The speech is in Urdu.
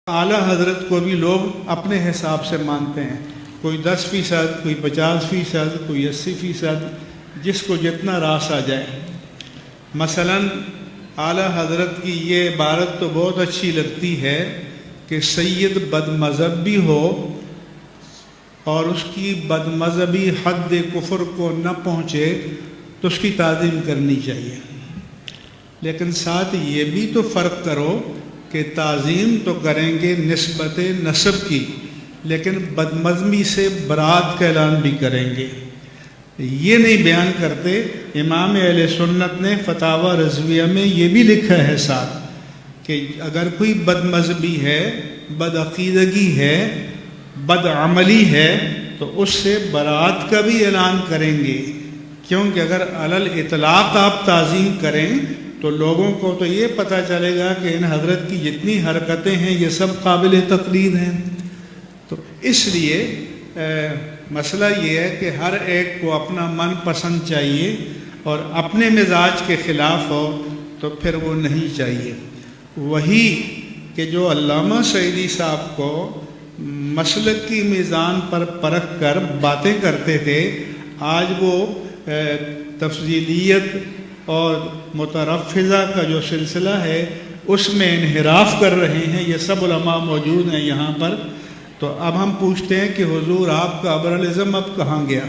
اعلیٰ حضرت کو بھی لوگ اپنے حساب سے مانتے ہیں، کوئی 10%، کوئی 50%، کوئی 80%، جس کو جتنا راس آ جائے۔ مثلاً اعلیٰ حضرت کی یہ عبارت تو بہت اچھی لگتی ہے کہ سید بد مذہب بھی ہو اور اس کی بد مذہبی حد کفر کو نہ پہنچے تو اس کی تعظیم کرنی چاہیے، لیکن ساتھ یہ بھی تو فرق کرو کہ تعظیم تو کریں گے نسبت نسب کی، لیکن بد مذہبی سے برات کا اعلان بھی کریں گے۔ یہ نہیں بیان کرتے۔ امام اہل سنت نے فتاوی رضویہ میں یہ بھی لکھا ہے ساتھ کہ اگر کوئی بد مذہبی ہے، بد عقیدگی ہے، بد عملی ہے تو اس سے برات کا بھی اعلان کریں گے، کیونکہ اگر علی الاطلاق آپ تعظیم کریں تو لوگوں کو تو یہ پتہ چلے گا کہ ان حضرت کی جتنی حرکتیں ہیں یہ سب قابل تقلید ہیں۔ تو اس لیے مسئلہ یہ ہے کہ ہر ایک کو اپنا من پسند چاہیے، اور اپنے مزاج کے خلاف ہو تو پھر وہ نہیں چاہیے۔ وہی کہ جو علامہ سعیدی صاحب کو مسلک کی میزان پر پرکھ کر باتیں کرتے تھے، آج وہ تفضیلیت اور مترفضہ کا جو سلسلہ ہے اس میں انحراف کر رہے ہیں۔ یہ سب علماء موجود ہیں یہاں پر۔ تو اب ہم پوچھتے ہیں کہ حضور آپ کا ابرالعزم اب کہاں گیا؟